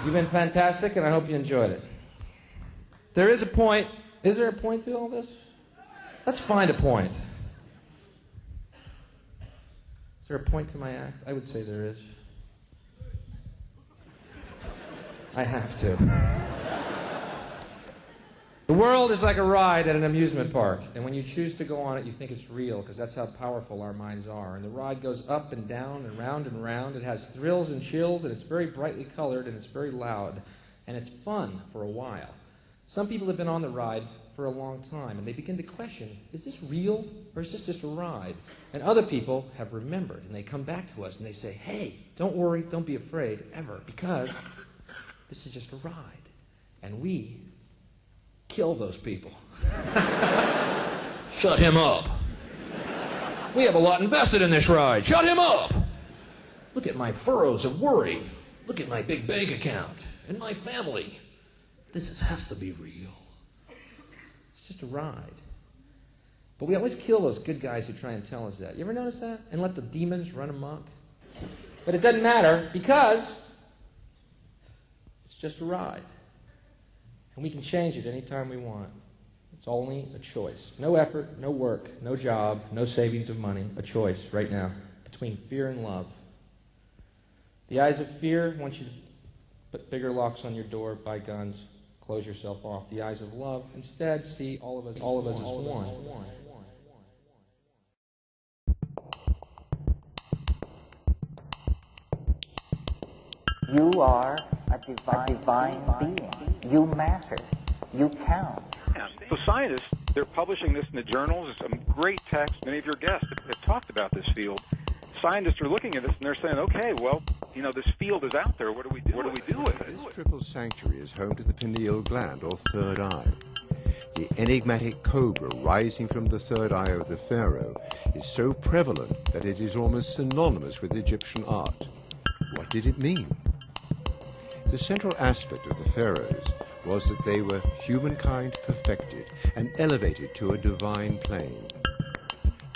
You've been fantastic, and I hope you enjoyed it. There is a point. Is there a point to all this? Let's find a point. Is there a point to my act? I would say there is. I have to. The world is like a ride at an amusement park, and when you choose to go on it, you think it's real, because that's how powerful our minds are. And the ride goes up and down and round and round. It has thrills and chills, and it's very brightly colored, and it's very loud, and it's fun for a while. Some people have been on the ride for a long time, and they begin to question, is this real, or is this just a ride? And other people have remembered, and they come back to us, and they say, hey, don't worry, don't be afraid, ever, because this is just a ride. And we kill those people. Shut him up. We have a lot invested in this ride. Shut him up. Look at my furrows of worry. Look at my big bank account and my family. This has to be real. It's just a ride. But we always kill those good guys who try and tell us that. You ever notice that? And let the demons run amok? But it doesn't matter, because it's just a ride. And we can change it anytime we want. It's only a choice. No effort, no work, no job, no savings of money. A choice right now between fear and love. The eyes of fear want you to put bigger locks on your door, buy guns, close yourself off. The eyes of love instead see all of us as one. You are a divine being. You matter. You count. Yeah. So scientists, they're publishing this in the journals. There's some great texts. Many of your guests have talked about this field. Scientists are looking at this and they're saying, okay, well, you know, this field is out there. What do we do with it? This triple sanctuary is home to the pineal gland, or third eye. The enigmatic cobra rising from the third eye of the pharaoh is so prevalent that it is almost synonymous with Egyptian art. What did it mean? The central aspect of the pharaohs was that they were humankind perfected and elevated to a divine plane.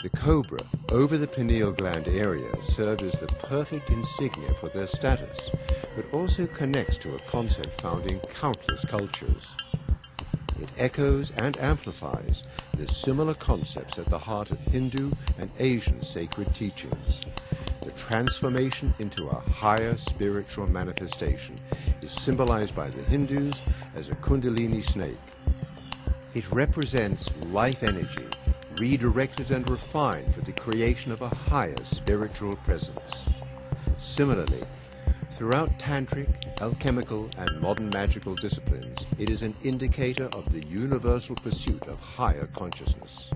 The cobra over the pineal gland area served as the perfect insignia for their status, but also connects to a concept found in countless cultures. It echoes and amplifies the similar concepts at the heart of Hindu and Asian sacred teachings. The transformation into a higher spiritual manifestation is symbolized by the Hindus as a Kundalini snake. It represents life energy, redirected and refined for the creation of a higher spiritual presence. Similarly, throughout tantric, alchemical, and modern magical disciplines, it is an indicator of the universal pursuit of higher consciousness.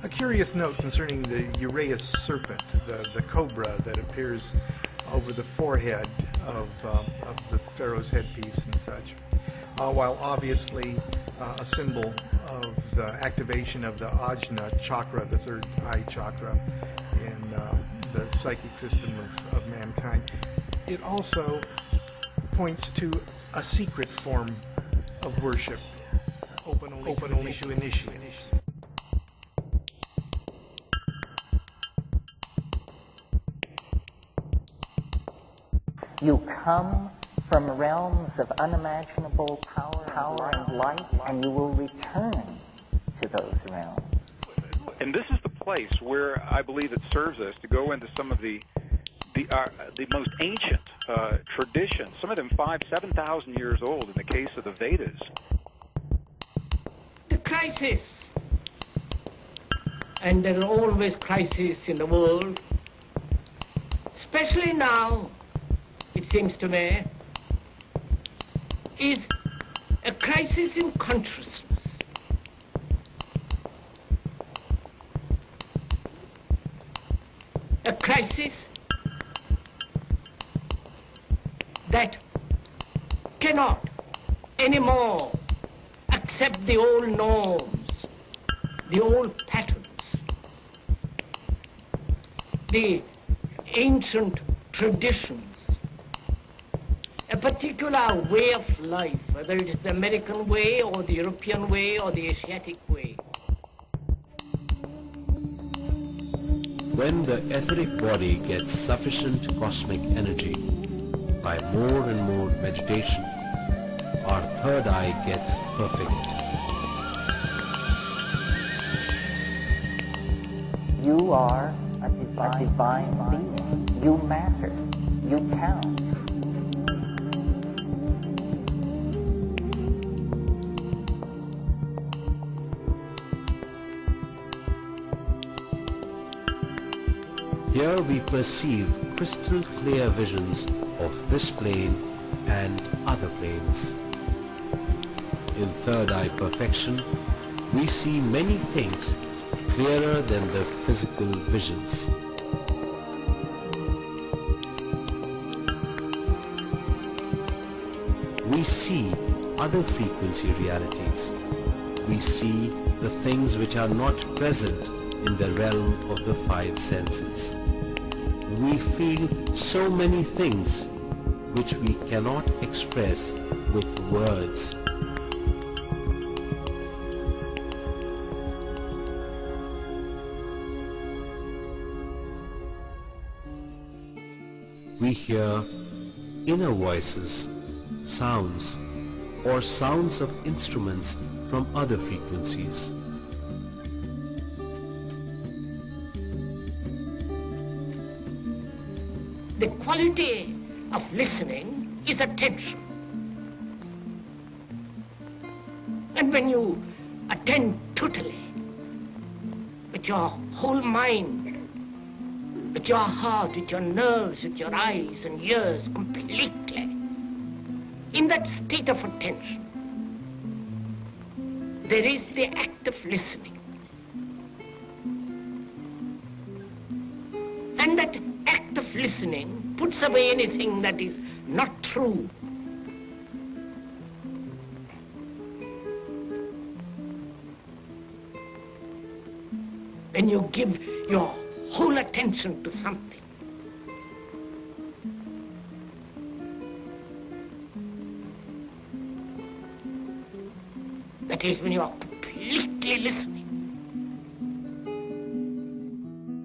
A curious note concerning the Uraeus serpent, the cobra that appears over the forehead of the pharaoh's headpiece and such, while obviously a symbol of the activation of the Ajna chakra, the third eye chakra, in the psychic system of mankind. It also points to a secret form of worship, open only to initiates. You come from realms of unimaginable power and light, and you will return to those realms. And this is the place where I believe it serves us to go into some of the most ancient traditions, some of them 7,000 years old in the case of the Vedas. The crisis, and there are always crises in the world, especially now, it seems to me, is a crisis in consciousness. A crisis that cannot anymore accept the old norms, the old patterns, the ancient traditions, a particular way of life, whether it is the American way or the European way or the Asiatic way. When the etheric body gets sufficient cosmic energy, by more and more meditation, our third eye gets perfect. You are a divine being. You matter. You count. Here we perceive crystal clear visions of this plane and other planes. In third eye perfection, we see many things clearer than the physical visions. We see other frequency realities. We see the things which are not present in the realm of the five senses. We feel so many things which we cannot express with words. We hear inner voices, sounds, or sounds of instruments from other frequencies. The quality of listening is attention. And when you attend totally, with your whole mind, with your heart, with your nerves, with your eyes and ears completely, in that state of attention, there is the act of listening. And that act of listening puts away anything that is not true. When you give your whole attention to something, that is when you are completely listening.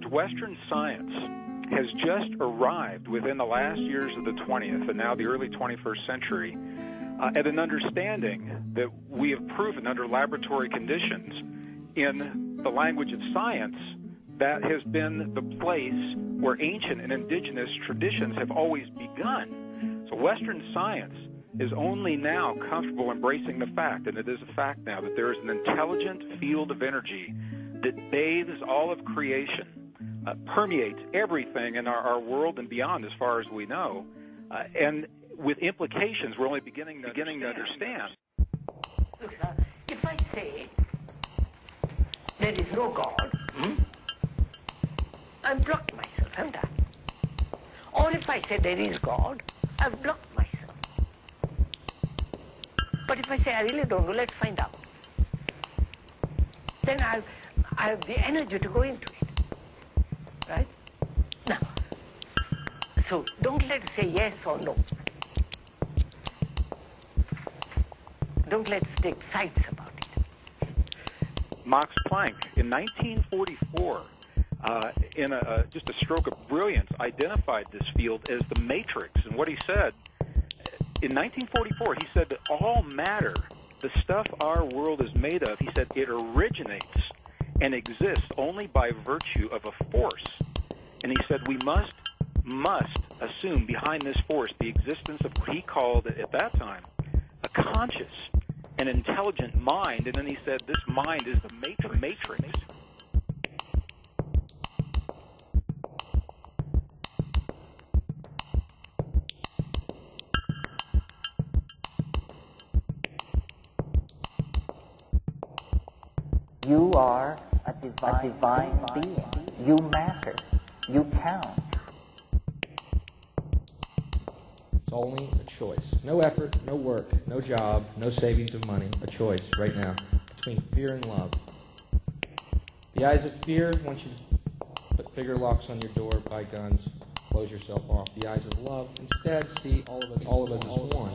Western science has just arrived within the last years of the 20th and now the early 21st century at an understanding that we have proven under laboratory conditions in the language of science that has been the place where ancient and indigenous traditions have always begun. So Western science is only now comfortable embracing the fact, and it is a fact now, that there is an intelligent field of energy that bathes all of creation, permeates everything in our world and beyond as far as we know, and with implications we're only beginning to understand. Look, sir, if I say there is no God, I've blocked myself, haven't I? Or if I say there is God, I've blocked myself. But if I say I really don't know, let's find out, then I have the energy to go into it. Right? Now, so don't let's say yes or no. Don't let's take sides about it. Max Planck, in 1944, in just a stroke of brilliance, identified this field as the matrix. And what he said, in 1944, he said that all matter, the stuff our world is made of, he said it originates and exists only by virtue of a force. And he said we must assume behind this force the existence of what he called at that time a conscious and intelligent mind. And then he said this mind is the matrix. You are a divine being. You matter. You count. It's only a choice. No effort, no work, no job, no savings of money. A choice right now between fear and love. The eyes of fear want you to put bigger locks on your door, buy guns, close yourself off. The eyes of love instead see all of us as one.